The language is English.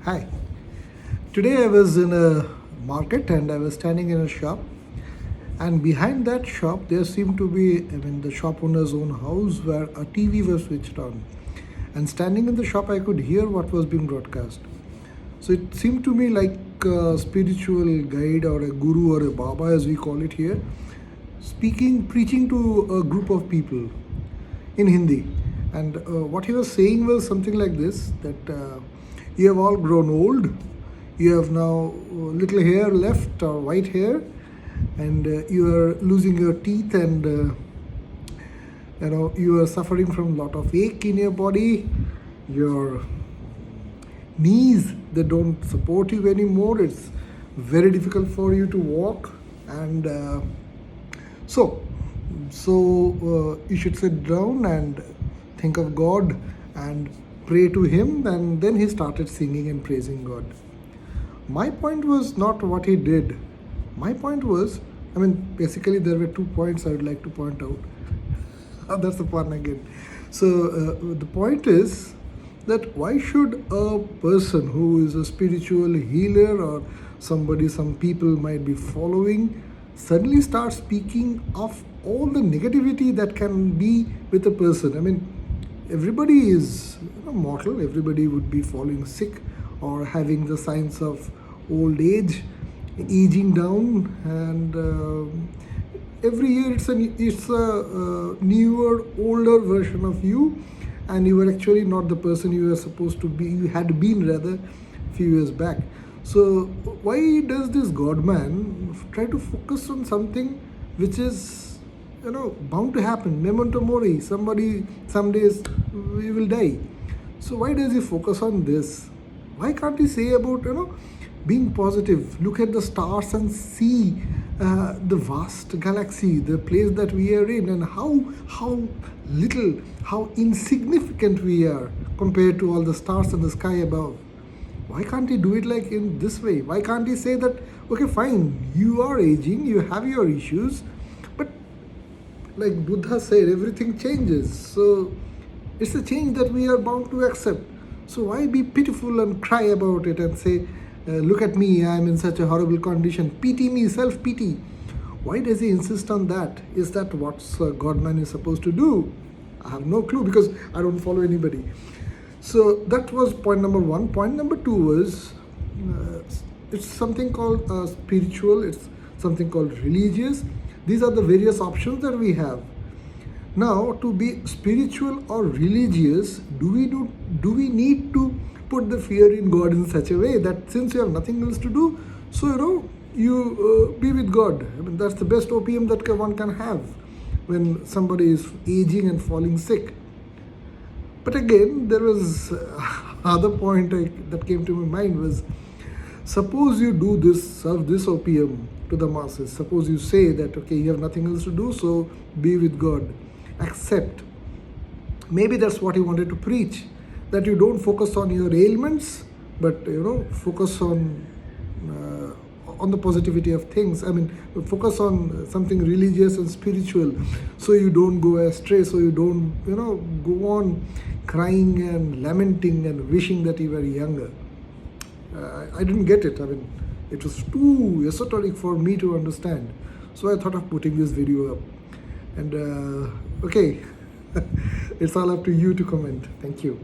Hi. Today I was in a market and I was standing in a shop, and behind that shop there seemed to be, the shop owner's own house where a TV was switched on. And standing in the shop, I could hear what was being broadcast. So it seemed to me like a spiritual guide or a guru or a Baba, as we call it here, preaching to a group of people in Hindi. And what he was saying was something like this, that you have all grown old, you have now little hair left or white hair, and you are losing your teeth, and you are suffering from a lot of ache in your body. Your knees, they don't support you anymore. It's very difficult for you to walk, and so you should sit down and think of God and pray to Him. And then he started singing and praising God. My point was not what he did. My point was, basically there were 2 points I would like to point out. That's the pun again. So the point is that why should a person who is a spiritual healer or somebody some people might be following suddenly start speaking of all the negativity that can be with a person? Everybody is mortal. Everybody would be falling sick or having the signs of old age, aging down, and every year it's a newer, older version of you, and you were actually not the person you were supposed to be. You had been rather a few years back. So why does this God man try to focus on something which is bound to happen? Memento mori. Somebody, some days we will die. So why does he focus on this? Why can't he say about being positive? Look at the stars and see the vast galaxy, the place that we are in, and how little, how insignificant we are compared to all the stars in the sky above. Why can't he do it like in this way? Why can't he say that, okay, fine, you are aging, you have your issues, but like Buddha said, everything changes. So it's a change that we are bound to accept. So why be pitiful and cry about it and say, look at me, I'm in such a horrible condition, pity me, self-pity? Why does he insist on that? Is that what God-man is supposed to do? I have no clue, because I don't follow anybody. So that was point number 1. Point number 2 was, it's something called spiritual, it's something called religious. These are the various options that we have. Now, to be spiritual or religious, do we need to put the fear in God in such a way that since you have nothing else to do, so you be with God? That's the best opium that one can have when somebody is aging and falling sick. But again, there was other point that came to my mind was, suppose you do this, serve this opium to the masses. Suppose you say that, okay, you have nothing else to do, so be with God. Accept. Maybe that's what he wanted to preach, that you don't focus on your ailments, but focus on the positivity of things. Focus on something religious and spiritual, so you don't go astray, so you don't go on crying and lamenting and wishing that you were younger. I didn't get it. It was too esoteric for me to understand. So I thought of putting this video up. And okay, it's all up to you to comment. Thank you.